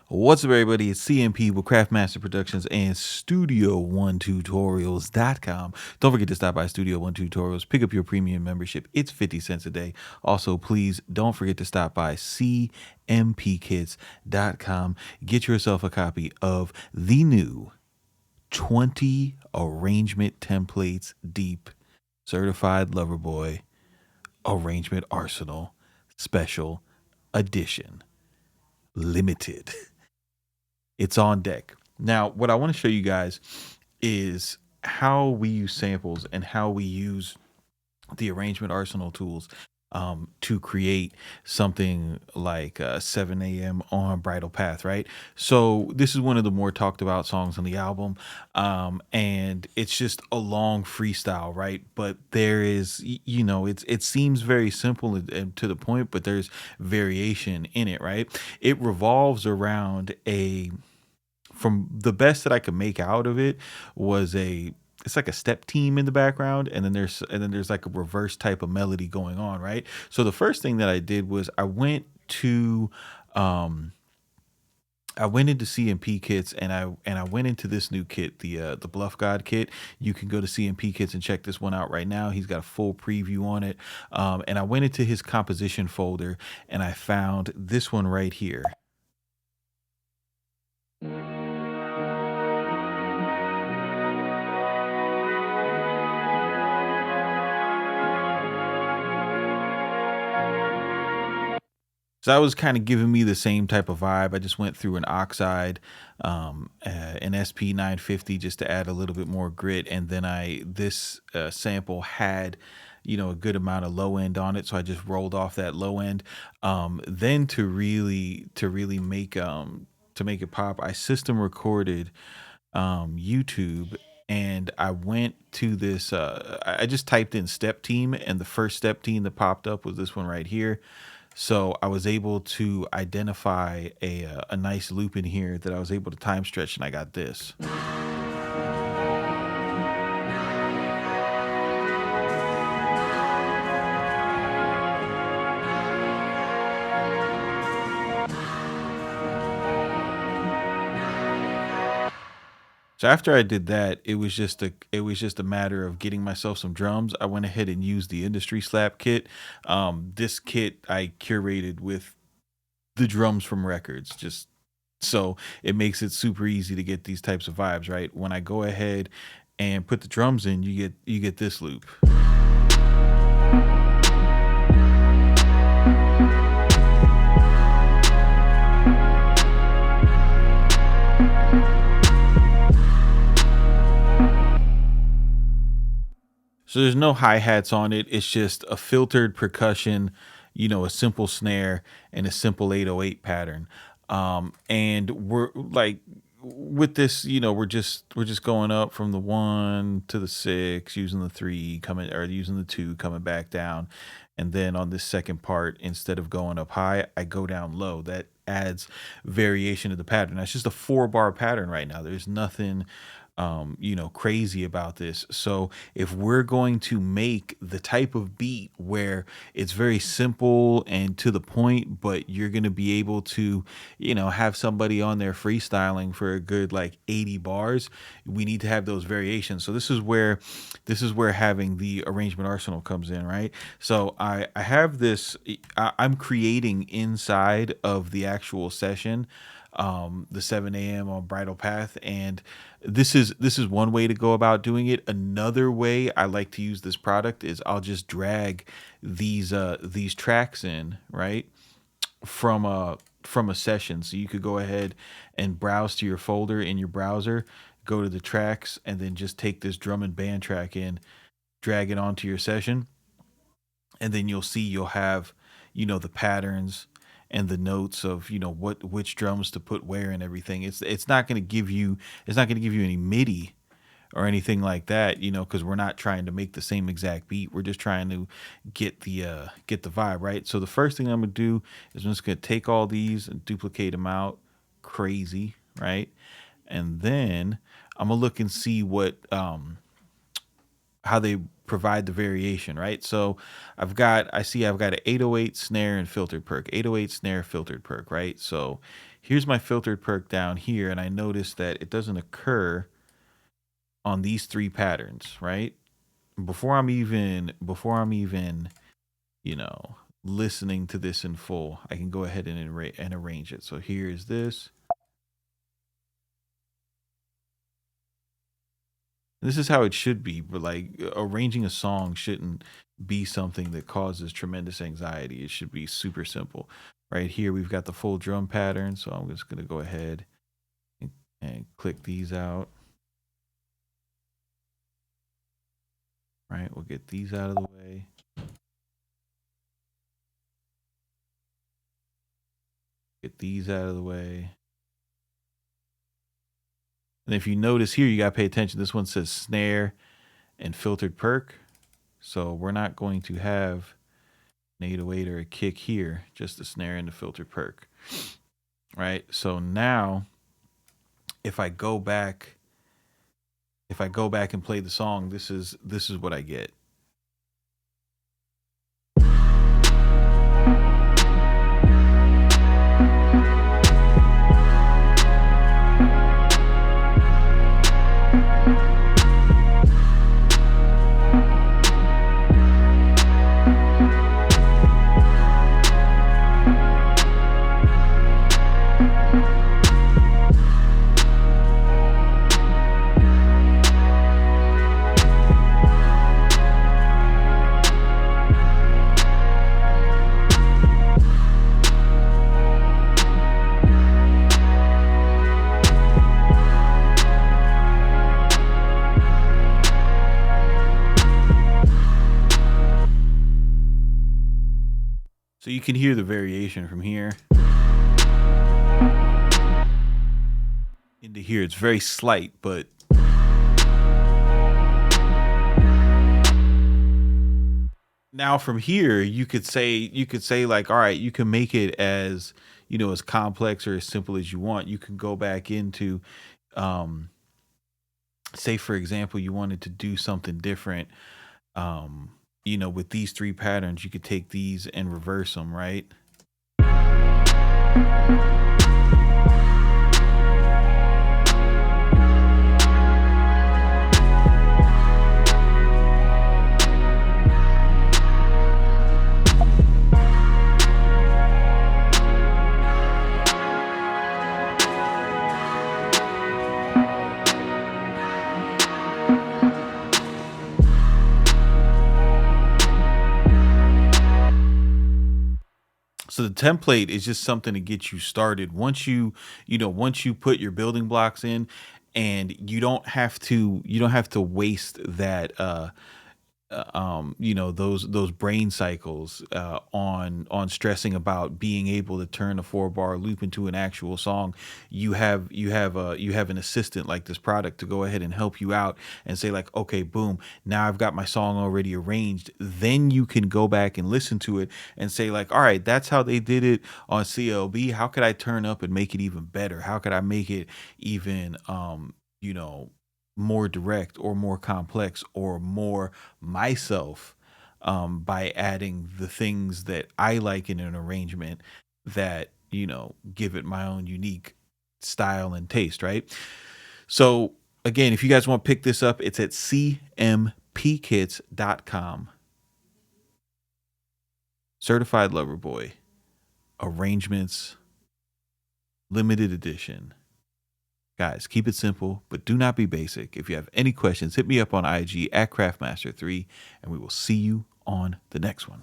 What's up, everybody? It's CMP with Craftmaster Productions and Studio1Tutorials.com. Don't forget to stop by Studio One Tutorials, pick up your premium membership. It's 50 cents a day. Also, please don't forget to stop by CMPKits.com. Get yourself a copy of the new 20 arrangement templates deep certified lover boy arrangement arsenal special edition limited. It's on deck. Now, what I want to show you guys is how we use samples and how we use the arrangement arsenal tools to create something like 7 a.m. on Bridal Path, right? So this is one of the more talked about songs on the album, and it's just a long freestyle, right? But there is, it seems very simple and to the point, but there's variation in it, right? It revolves around a from the best that I could make out of it was it's like a step team in the background, and then there's like a reverse type of melody going on, right? So the first thing that I did was um I went into CMP kits, and I went into this new kit, the Bluff Gawd kit. You can go to CMP kits and check this one out right now. He's got a full preview on it. And I went into his composition folder and I found this one right here. So that was kind of giving me the same type of vibe. I just went through an oxide, an SP 950 just to add a little bit more grit, and then this sample had, a good amount of low end on it, so I just rolled off that low end. Then to really make it pop, I system recorded YouTube. And I went to this. I just typed in step team, and the first step team that popped up was this one right here. So I was able to identify a nice loop in here that I was able to time stretch, and I got this. So after I did that, it was just a matter of getting myself some drums. I went ahead and used the industry slap kit. This kit I curated with the drums from records, just so it makes it super easy to get these types of vibes, right? When I go ahead and put the drums in, you get this loop. So there's no hi-hats on it. It's just a filtered percussion, a simple snare and a simple 808 pattern. And we're like with this, we're just going up from the 1 to the 6, using the 3 coming, or using the 2 coming back down. And then on this second part, instead of going up high, I go down low. That adds variation to the pattern. That's just a 4 bar pattern right now. There's nothing crazy about this. So if we're going to make the type of beat where it's very simple and to the point, but you're going to be able to, have somebody on there freestyling for a good like 80 bars, we need to have those variations. So this is where having the arrangement arsenal comes in, right? So I have this, I'm creating inside of the actual session, the 7 a.m. on Bridal Path, and this is one way to go about doing it. Another way I like to use this product is I'll just drag these tracks in, right, from a session. So you could go ahead and browse to your folder in your browser, go to the tracks, and then just take this drum and band track in, drag it onto your session, and then you'll have, the patterns and the notes of, which drums to put where and everything. It's not going to give you any MIDI or anything like that, because we're not trying to make the same exact beat. We're just trying to get the vibe, right? So the first thing I'm gonna do is I'm just gonna take all these and duplicate them out, crazy, right? And then I'm gonna look and see what how they provide the variation, right? So I see I've got an 808 snare and filtered perk, 808 snare filtered perk, right? So Here's my filtered perk down here, and I notice that it doesn't occur on these three patterns, right? Before I'm even, you know, listening to this in full, I can go ahead and arrange it. So here is this. This is how it should be, but like arranging a song shouldn't be something that causes tremendous anxiety. It should be super simple. Right here, we've got the full drum pattern. So I'm just going to go ahead and click these out. Right, we'll get these out of the way. Get these out of the way. And if you notice here, you got to pay attention. This one says snare and filtered perk. So we're not going to have an 808 or a kick here, just the snare and the filtered perk. Right. So now if I go back, and play the song, this is what I get. So you can hear the variation from here into here. It's very slight, but now from here you could say like, all right, you can make it as, as complex or as simple as you want. You can go back into, um say for example, you wanted to do something different. With these three patterns, you could take these and reverse them, right? So the template is just something to get you started. Once you put your building blocks in, and you don't have to waste that, those brain cycles, on stressing about being able to turn a 4 bar loop into an actual song. You have an assistant like this product to go ahead and help you out and say like, okay, boom, now I've got my song already arranged. Then you can go back and listen to it and say like, all right, that's how they did it on CLB. How could I turn up and make it even better? How could I make it even, you know more direct or more complex or more myself, by adding the things that I like in an arrangement that, give it my own unique style and taste, right? So, again, if you guys want to pick this up, it's at cmpkits.com. Certified Lover Boy, arrangements, limited edition. Guys, keep it simple, but do not be basic. If you have any questions, hit me up on IG at Craftmaster3, and we will see you on the next one.